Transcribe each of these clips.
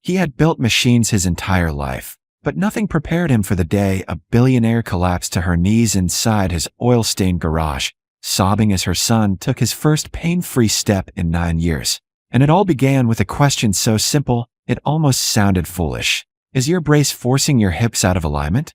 He had built machines his entire life, but nothing prepared him for the day a billionaire collapsed to her knees inside his oil-stained garage, sobbing as her son took his first pain-free step in 9 years. And it all began with a question so simple, it almost sounded foolish. Is your brace forcing your hips out of alignment?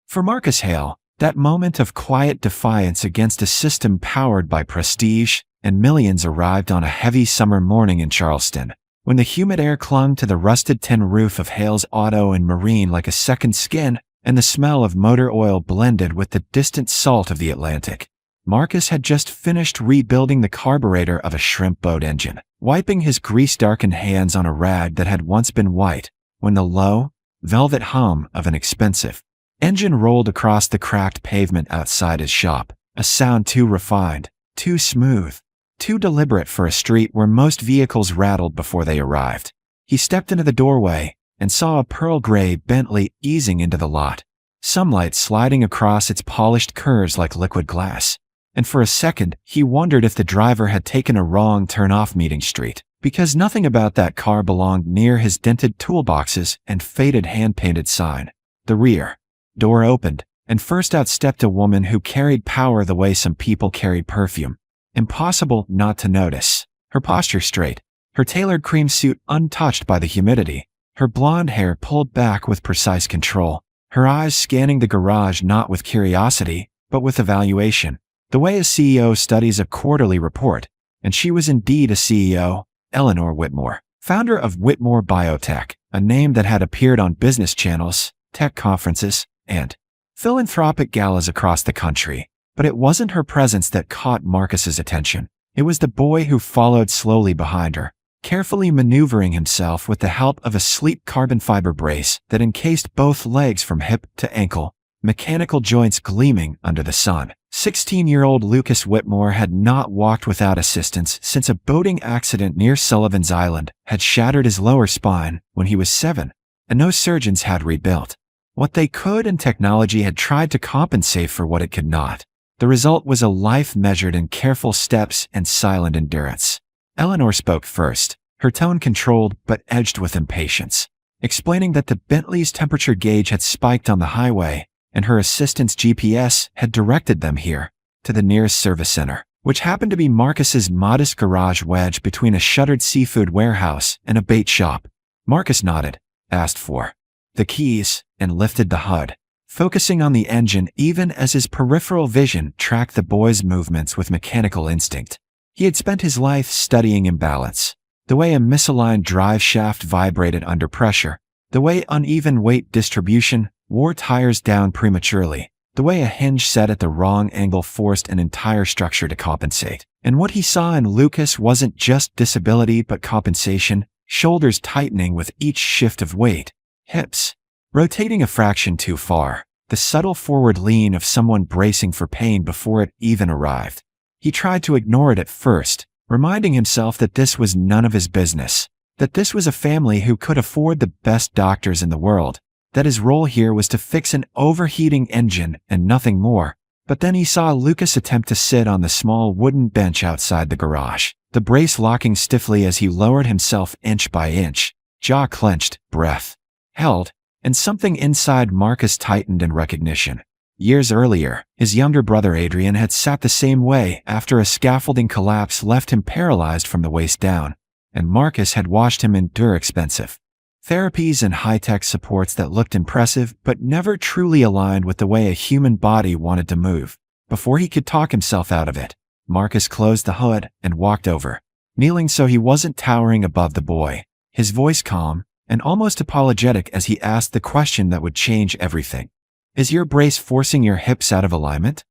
For Marcus Hale, that moment of quiet defiance against a system powered by prestige and millions arrived on a heavy summer morning in Charleston, when the humid air clung to the rusted tin roof of Hale's auto and marine like a second skin, and the smell of motor oil blended with the distant salt of the Atlantic. Marcus had just finished rebuilding the carburetor of a shrimp boat engine, wiping his grease-darkened hands on a rag that had once been white, when the low, velvet hum of an expensive engine rolled across the cracked pavement outside his shop, a sound too refined, too smooth, too deliberate for a street where most vehicles rattled before they arrived. He stepped into the doorway and saw a pearl gray Bentley easing into the lot, sunlight sliding across its polished curves like liquid glass. And for a second, he wondered if the driver had taken a wrong turn off Meeting Street, because nothing about that car belonged near his dented toolboxes and faded hand-painted sign. The rear door opened, and first out stepped a woman who carried power the way some people carried perfume. Impossible not to notice. Her posture straight, her tailored cream suit untouched by the humidity, her blonde hair pulled back with precise control, her eyes scanning the garage not with curiosity, but with evaluation. The way a CEO studies a quarterly report, and she was indeed a CEO, Eleanor Whitmore, founder of Whitmore Biotech, a name that had appeared on business channels, tech conferences, and philanthropic galas across the country. But it wasn't her presence that caught Marcus's attention. It was the boy who followed slowly behind her, carefully maneuvering himself with the help of a sleek carbon fiber brace that encased both legs from hip to ankle, mechanical joints gleaming under the sun. 16-year-old Lucas Whitmore had not walked without assistance since a boating accident near Sullivan's Island had shattered his lower spine when he was 7, and no surgeons had rebuilt what they could, and technology had tried to compensate for what it could not. The result was a life measured in careful steps and silent endurance. Eleanor spoke first, her tone controlled but edged with impatience, explaining that the Bentley's temperature gauge had spiked on the highway, and her assistant's GPS had directed them here, to the nearest service center, which happened to be Marcus's modest garage wedged between a shuttered seafood warehouse and a bait shop. Marcus nodded, asked for the keys, and lifted the hood, focusing on the engine even as his peripheral vision tracked the boy's movements with mechanical instinct. He had spent his life studying imbalance, the way a misaligned drive shaft vibrated under pressure, the way uneven weight distribution wore tires down prematurely, the way a hinge set at the wrong angle forced an entire structure to compensate. And what he saw in Lucas wasn't just disability but compensation, shoulders tightening with each shift of weight, hips rotating a fraction too far, the subtle forward lean of someone bracing for pain before it even arrived. He tried to ignore it at first, reminding himself that this was none of his business, that this was a family who could afford the best doctors in the world, that his role here was to fix an overheating engine and nothing more. But then he saw Lucas attempt to sit on the small wooden bench outside the garage, the brace locking stiffly as he lowered himself inch by inch, jaw clenched, breath held, and something inside Marcus tightened in recognition. Years earlier, his younger brother Adrian had sat the same way after a scaffolding collapse left him paralyzed from the waist down, and Marcus had watched him endure expensive therapies and high-tech supports that looked impressive but never truly aligned with the way a human body wanted to move. Before he could talk himself out of it, Marcus closed the hood and walked over, kneeling so he wasn't towering above the boy, his voice calm and almost apologetic as he asked the question that would change everything. Is your brace forcing your hips out of alignment?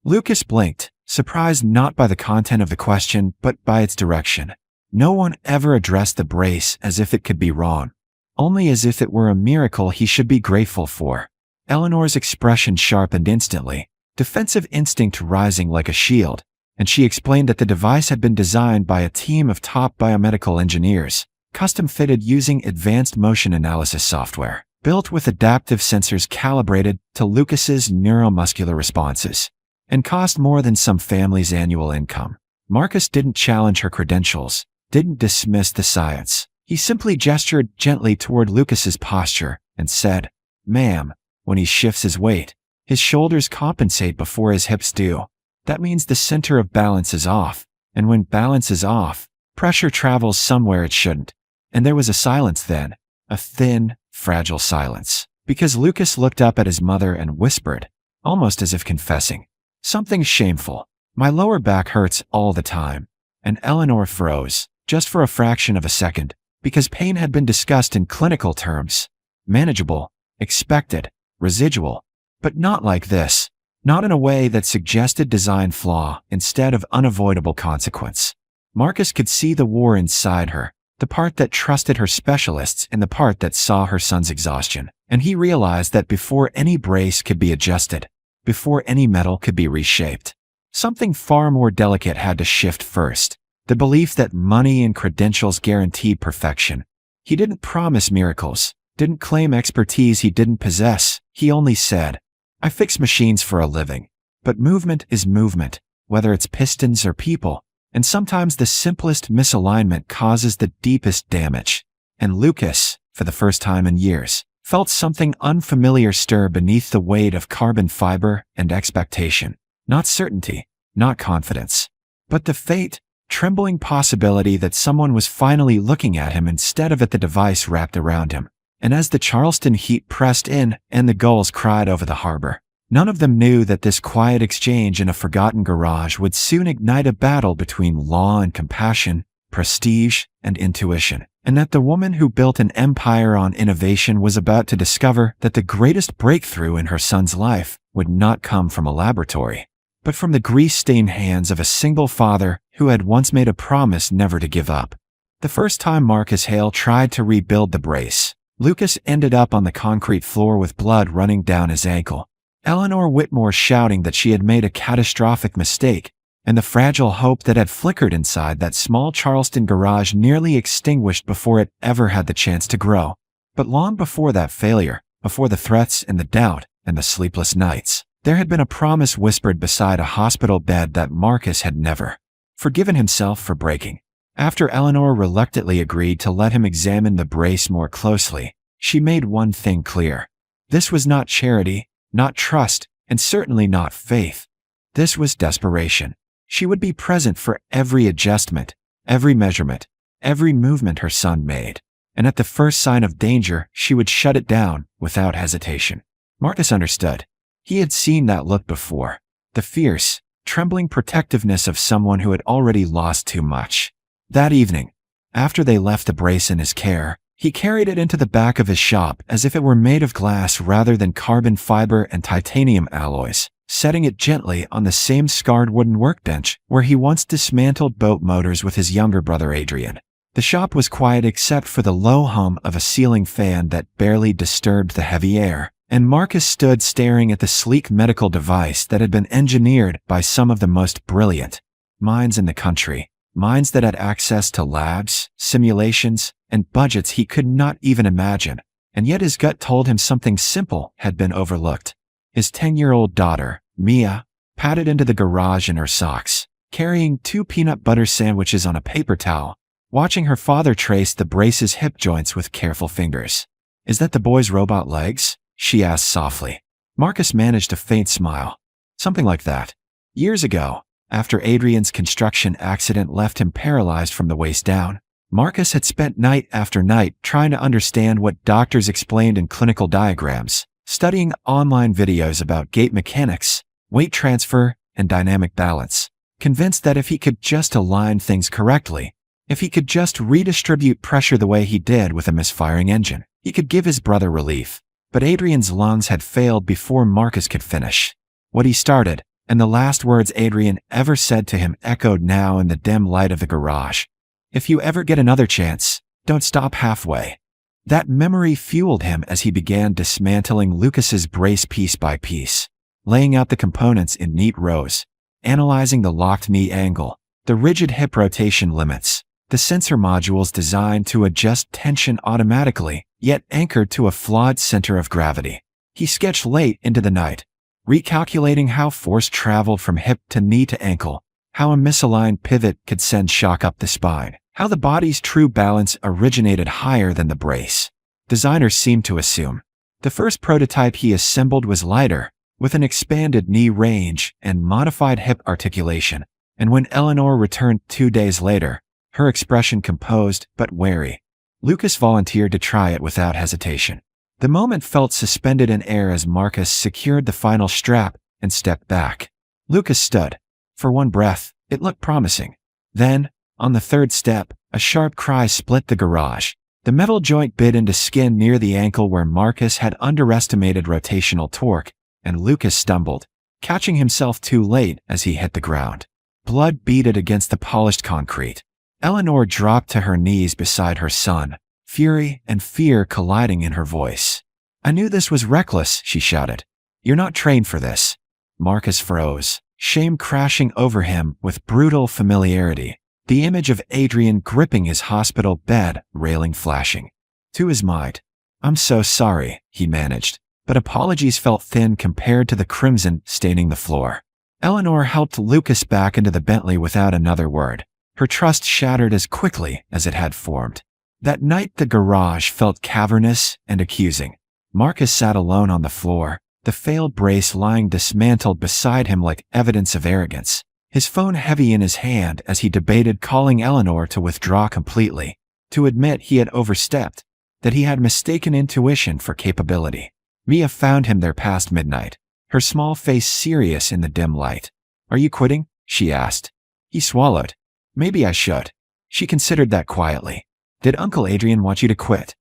Lucas blinked, surprised not by the content of the question but by its direction. No one ever addressed the brace as if it could be wrong, only as if it were a miracle he should be grateful for. Eleanor's expression sharpened instantly, defensive instinct rising like a shield, and she explained that the device had been designed by a team of top biomedical engineers, custom-fitted using advanced motion analysis software, built with adaptive sensors calibrated to Lucas's neuromuscular responses, and cost more than some family's annual income. Marcus didn't challenge her credentials, didn't dismiss the science. He simply gestured gently toward Lucas's posture and said, "Ma'am." When he shifts his weight, his shoulders compensate before his hips do. That means the center of balance is off, and when balance is off, pressure travels somewhere it shouldn't. And there was a silence then, a thin, fragile silence, because Lucas looked up at his mother and whispered, almost as if confessing, "Something shameful. My lower back hurts all the time." And Eleanor froze, just for a fraction of a second, because pain had been discussed in clinical terms. Manageable, expected, residual, but not like this. Not in a way that suggested design flaw instead of unavoidable consequence. Marcus could see the war inside her, the part that trusted her specialists and the part that saw her son's exhaustion. And he realized that before any brace could be adjusted, before any metal could be reshaped, something far more delicate had to shift first. The belief that money and credentials guaranteed perfection. He didn't promise miracles, didn't claim expertise he didn't possess. He only said, "I fix machines for a living." But movement is movement, whether it's pistons or people, and sometimes the simplest misalignment causes the deepest damage. And Lucas, for the first time in years, felt something unfamiliar stir beneath the weight of carbon fiber and expectation. Not certainty, not confidence, but the fate, trembling possibility that someone was finally looking at him instead of at the device wrapped around him. And as the Charleston heat pressed in and the gulls cried over the harbor, none of them knew that this quiet exchange in a forgotten garage would soon ignite a battle between law and compassion, prestige and intuition, and that the woman who built an empire on innovation was about to discover that the greatest breakthrough in her son's life would not come from a laboratory, but from the grease-stained hands of a single father who had once made a promise never to give up. The first time Marcus Hale tried to rebuild the brace, Lucas ended up on the concrete floor with blood running down his ankle, Eleanor Whitmore shouting that she had made a catastrophic mistake, and the fragile hope that had flickered inside that small Charleston garage nearly extinguished before it ever had the chance to grow. But long before that failure, before the threats and the doubt and the sleepless nights, there had been a promise whispered beside a hospital bed that Marcus had never forgiven himself for breaking. After Eleanor reluctantly agreed to let him examine the brace more closely, she made one thing clear. This was not charity, not trust, and certainly not faith. This was desperation. She would be present for every adjustment, every measurement, every movement her son made, and at the first sign of danger, she would shut it down without hesitation. Marcus understood. He had seen that look before, the fierce, trembling protectiveness of someone who had already lost too much. That evening, after they left the brace in his care, he carried it into the back of his shop as if it were made of glass rather than carbon fiber and titanium alloys, setting it gently on the same scarred wooden workbench where he once dismantled boat motors with his younger brother Adrian. The shop was quiet except for the low hum of a ceiling fan that barely disturbed the heavy air, and Marcus stood staring at the sleek medical device that had been engineered by some of the most brilliant minds in the country. Minds that had access to labs, simulations, and budgets he could not even imagine, and yet his gut told him something simple had been overlooked. His 10-year-old daughter, Mia, padded into the garage in her socks, carrying 2 peanut butter sandwiches on a paper towel, watching her father trace the brace's hip joints with careful fingers. "Is that the boy's robot legs?" she asked softly. Marcus managed a faint smile. "Something like that. Years ago, after Adrian's construction accident left him paralyzed from the waist down, Marcus had spent night after night trying to understand what doctors explained in clinical diagrams, studying online videos about gait mechanics, weight transfer, and dynamic balance, convinced that if he could just align things correctly, if he could just redistribute pressure the way he did with a misfiring engine, he could give his brother relief. But Adrian's lungs had failed before Marcus could finish what he started, and the last words Adrian ever said to him echoed now in the dim light of the garage. "If you ever get another chance, don't stop halfway." That memory fueled him as he began dismantling Lucas's brace piece by piece, laying out the components in neat rows, analyzing the locked knee angle, the rigid hip rotation limits, the sensor modules designed to adjust tension automatically, yet anchored to a flawed center of gravity. He sketched late into the night, recalculating how force traveled from hip to knee to ankle, how a misaligned pivot could send shock up the spine, How the body's true balance originated higher than the brace. Designers seemed to assume. The first prototype he assembled was lighter, with an expanded knee range and modified hip articulation, and when Eleanor returned 2 days later, her expression composed but wary. Lucas volunteered to try it without hesitation. The moment felt suspended in air as Marcus secured the final strap and stepped back. Lucas stood. For one breath, it looked promising. Then, on the third step, a sharp cry split the garage. The metal joint bit into skin near the ankle where Marcus had underestimated rotational torque, and Lucas stumbled, catching himself too late as he hit the ground. Blood beaded against the polished concrete. Eleanor dropped to her knees beside her son, fury and fear colliding in her voice. "I knew this was reckless," she shouted. "You're not trained for this." Marcus froze, shame crashing over him with brutal familiarity, the image of Adrian gripping his hospital bed railing flashing. To his mind, "I'm so sorry," he managed, but apologies felt thin compared to the crimson staining the floor. Eleanor helped Lucas back into the Bentley without another word. Her trust shattered as quickly as it had formed. That night the garage felt cavernous and accusing. Marcus sat alone on the floor, the failed brace lying dismantled beside him like evidence of arrogance, his phone heavy in his hand as he debated calling Eleanor to withdraw completely, to admit he had overstepped, that he had mistaken intuition for capability. Mia found him there past midnight, her small face serious in the dim light. "Are you quitting?" she asked. He swallowed. "Maybe I should." She considered that quietly. "Did Uncle Adrian want you to quit?"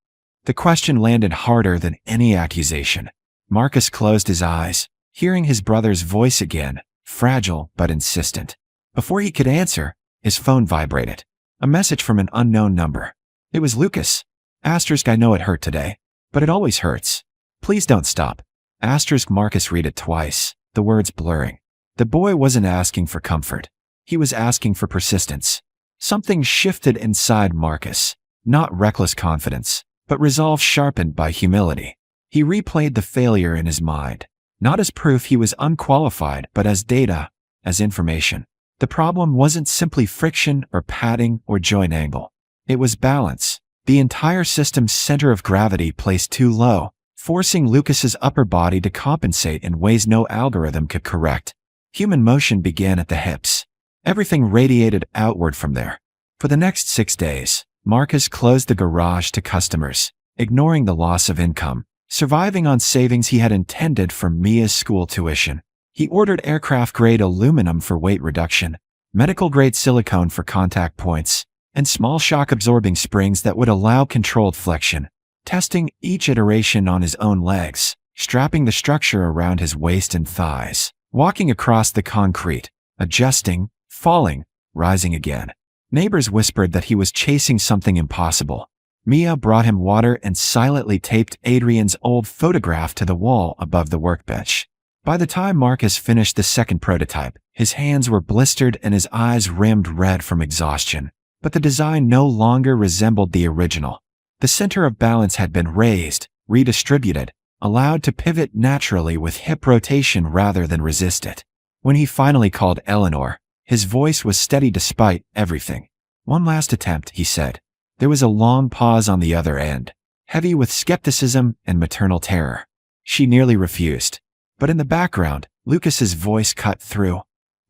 The question landed harder than any accusation. Marcus closed his eyes, hearing his brother's voice again, fragile but insistent. Before he could answer, his phone vibrated. A message from an unknown number. It was Lucas. "Asterisk, I know it hurt today, but it always hurts. Please don't stop." Asterisk. Marcus read it twice, the words blurring. The boy wasn't asking for comfort. He was asking for persistence. Something shifted inside Marcus, not reckless confidence, but resolve sharpened by humility. He replayed the failure in his mind, not as proof he was unqualified, but as data, as information. The problem wasn't simply friction or padding or joint angle. It was balance. The entire system's center of gravity placed too low, forcing Lucas's upper body to compensate in ways no algorithm could correct. Human motion began at the hips. Everything radiated outward from there. For the next 6 days, Marcus closed the garage to customers, ignoring the loss of income, surviving on savings he had intended for Mia's school tuition. He ordered aircraft-grade aluminum for weight reduction, medical-grade silicone for contact points, and small shock-absorbing springs that would allow controlled flexion, testing each iteration on his own legs, strapping the structure around his waist and thighs, walking across the concrete, adjusting, falling, rising again. Neighbors whispered that he was chasing something impossible. Mia brought him water and silently taped Adrian's old photograph to the wall above the workbench. By the time Marcus finished the second prototype, his hands were blistered and his eyes rimmed red from exhaustion. But the design no longer resembled the original. The center of balance had been raised, redistributed, allowed to pivot naturally with hip rotation rather than resist it. When he finally called Eleanor, his voice was steady despite everything. "One last attempt," he said. There was a long pause on the other end, heavy with skepticism and maternal terror. She nearly refused. But in the background, Lucas's voice cut through.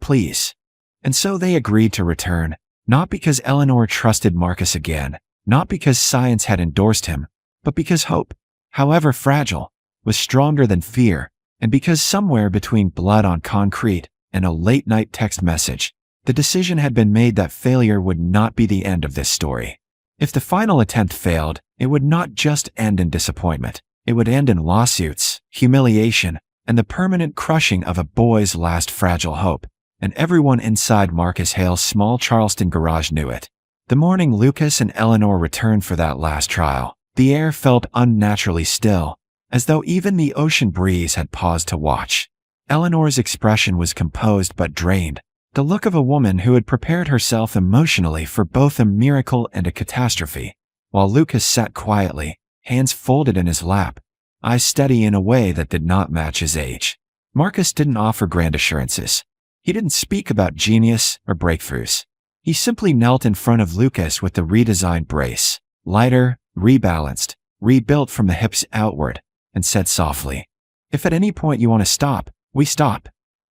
"Please." And so they agreed to return, not because Eleanor trusted Marcus again, not because science had endorsed him, but because hope, however fragile, was stronger than fear, and because somewhere between blood on concrete and a late-night text message, the decision had been made that failure would not be the end of this story. If the final attempt failed, it would not just end in disappointment. It would end in lawsuits, humiliation, and the permanent crushing of a boy's last fragile hope. And everyone inside Marcus Hale's small Charleston garage knew it. The morning Lucas and Eleanor returned for that last trial, the air felt unnaturally still, as though even the ocean breeze had paused to watch. Eleanor's expression was composed but drained, the look of a woman who had prepared herself emotionally for both a miracle and a catastrophe, while Lucas sat quietly, hands folded in his lap, eyes steady in a way that did not match his age. Marcus didn't offer grand assurances. He didn't speak about genius or breakthroughs. He simply knelt in front of Lucas with the redesigned brace, lighter, rebalanced, rebuilt from the hips outward, and said softly, "If at any point you want to stop, we stop."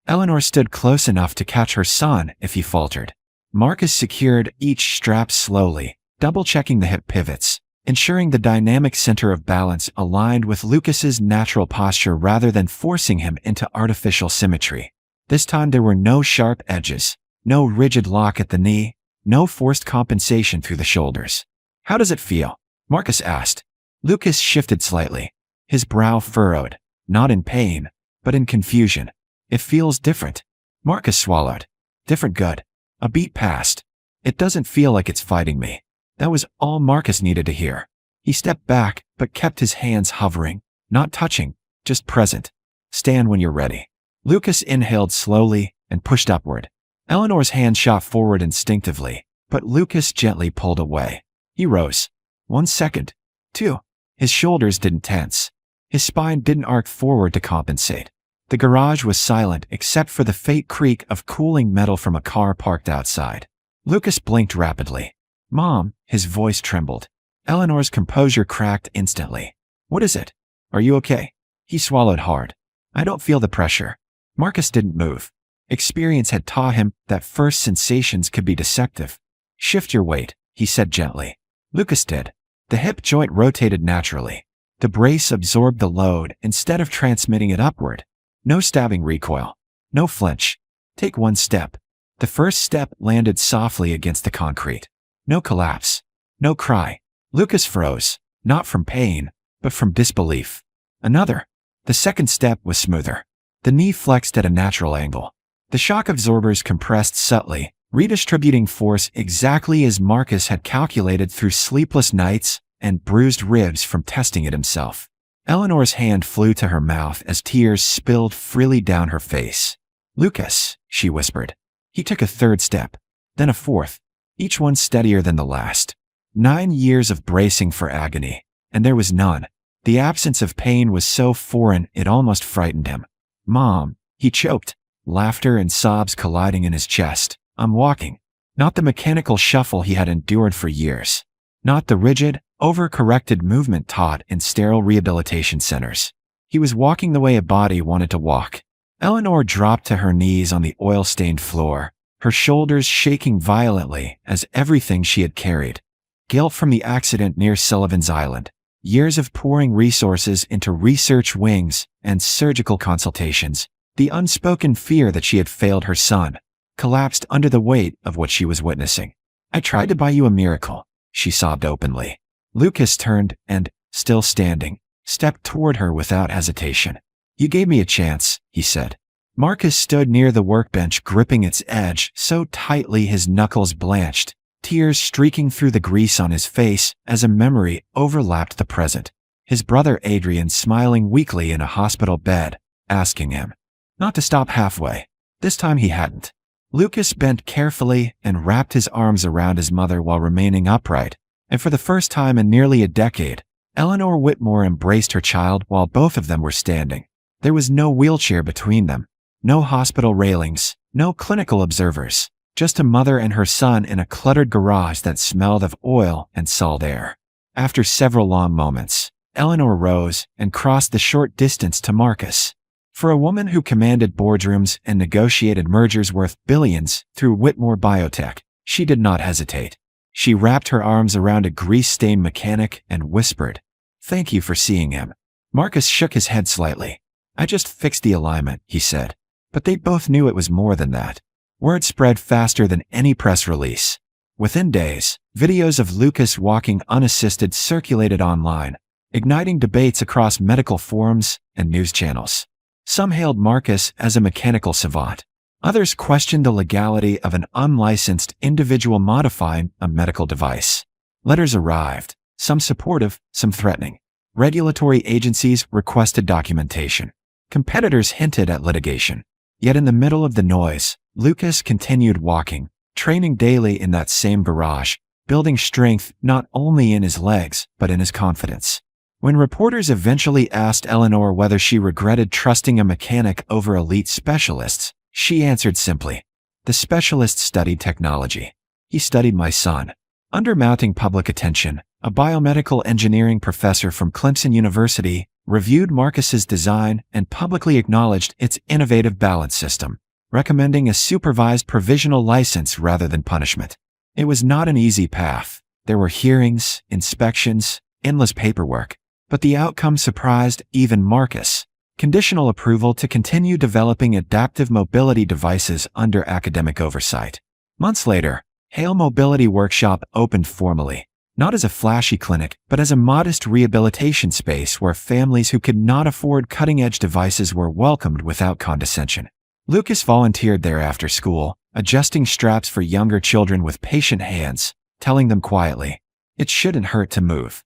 Eleanor stood close enough to catch her son if he faltered. Marcus secured each strap slowly, double-checking the hip pivots, ensuring the dynamic center of balance aligned with Lucas's natural posture rather than forcing him into artificial symmetry. This time there were no sharp edges, no rigid lock at the knee, no forced compensation through the shoulders. "How does it feel?" Marcus asked. Lucas shifted slightly, his brow furrowed, not in pain, but in confusion. "It feels different." Marcus swallowed. "Different good." A beat passed. "It doesn't feel like it's fighting me." That was all Marcus needed to hear. He stepped back, but kept his hands hovering, not touching, just present. "Stand when you're ready." Lucas inhaled slowly and pushed upward. Eleanor's hand shot forward instinctively, but Lucas gently pulled away. He rose. 1 second. 2. His shoulders didn't tense. His spine didn't arc forward to compensate. The garage was silent except for the faint creak of cooling metal from a car parked outside. Lucas blinked rapidly. "Mom," his voice trembled. Eleanor's composure cracked instantly. "What is it? Are you okay?" He swallowed hard. "I don't feel the pressure." Marcus didn't move. Experience had taught him that first sensations could be deceptive. "Shift your weight," he said gently. Lucas did. The hip joint rotated naturally. The brace absorbed the load instead of transmitting it upward. No stabbing recoil. No flinch. "Take 1 step." The first step landed softly against the concrete. No collapse. No cry. Lucas froze, not from pain, but from disbelief. Another. The second step was smoother. The knee flexed at a natural angle. The shock absorbers compressed subtly, redistributing force exactly as Marcus had calculated through sleepless nights and bruised ribs from testing it himself. Eleanor's hand flew to her mouth as tears spilled freely down her face. "Lucas," she whispered. He took a third step, then a fourth, each one steadier than the last. 9 years of bracing for agony, and there was none. The absence of pain was so foreign it almost frightened him. "Mom," he choked, laughter and sobs colliding in his chest. "I'm walking." Not the mechanical shuffle he had endured for years. Not the rigid, over-corrected movement taught in sterile rehabilitation centers. He was walking the way a body wanted to walk. Eleanor dropped to her knees on the oil-stained floor, her shoulders shaking violently as everything she had carried. Guilt from the accident near Sullivan's Island. Years of pouring resources into research wings and surgical consultations. The unspoken fear that she had failed her son collapsed under the weight of what she was witnessing. "I tried to buy you a miracle," she sobbed openly. Lucas turned and, still standing, stepped toward her without hesitation. "You gave me a chance," he said. Marcus stood near the workbench gripping its edge so tightly his knuckles blanched, tears streaking through the grease on his face as a memory overlapped the present. His brother Adrian smiling weakly in a hospital bed, asking him not to stop halfway. This time he hadn't. Lucas bent carefully and wrapped his arms around his mother while remaining upright, and for the first time in nearly a decade, Eleanor Whitmore embraced her child while both of them were standing. There was no wheelchair between them, no hospital railings, no clinical observers, just a mother and her son in a cluttered garage that smelled of oil and salt air. After several long moments, Eleanor rose and crossed the short distance to Marcus. For a woman who commanded boardrooms and negotiated mergers worth billions through Whitmore Biotech, she did not hesitate. She wrapped her arms around a grease-stained mechanic and whispered, "Thank you for seeing him." Marcus shook his head slightly. "I just fixed the alignment," he said. But they both knew it was more than that. Word spread faster than any press release. Within days, videos of Lucas walking unassisted circulated online, igniting debates across medical forums and news channels. Some hailed Marcus as a mechanical savant. Others questioned the legality of an unlicensed individual modifying a medical device. Letters arrived, some supportive, some threatening. Regulatory agencies requested documentation. Competitors hinted at litigation. Yet in the middle of the noise, Lucas continued walking, training daily in that same garage, building strength not only in his legs but in his confidence. When reporters eventually asked Eleanor whether she regretted trusting a mechanic over elite specialists, she answered simply, "The specialists studied technology. He studied my son. Under mounting public attention, a biomedical engineering professor from Clemson University reviewed Marcus's design and publicly acknowledged its innovative balance system, recommending a supervised provisional license rather than punishment. It was not an easy path. There were hearings, inspections, endless paperwork, but the outcome surprised even Marcus. Conditional approval to continue developing adaptive mobility devices under academic oversight. Months later, Hale Mobility Workshop opened formally, not as a flashy clinic, but as a modest rehabilitation space where families who could not afford cutting-edge devices were welcomed without condescension. Lucas volunteered there after school, adjusting straps for younger children with patient hands, telling them quietly, "It shouldn't hurt to move."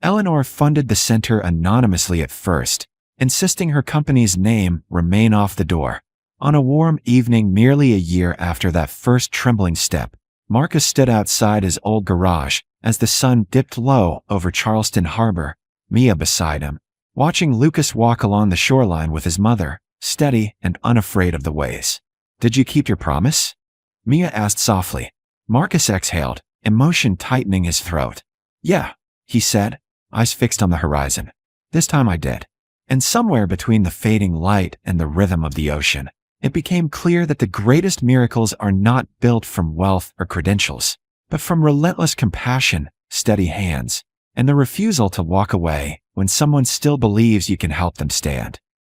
Eleanor funded the center anonymously at first, insisting her company's name remain off the door. On a warm evening nearly a year after that first trembling step, Marcus stood outside his old garage as the sun dipped low over Charleston Harbor, Mia beside him, watching Lucas walk along the shoreline with his mother, steady and unafraid of the waves. "Did you keep your promise?" Mia asked softly. Marcus exhaled, emotion tightening his throat. "Yeah," he said, eyes fixed on the horizon. "This time I did." And somewhere between the fading light and the rhythm of the ocean, it became clear that the greatest miracles are not built from wealth or credentials, but from relentless compassion, steady hands, and the refusal to walk away when someone still believes you can help them stand.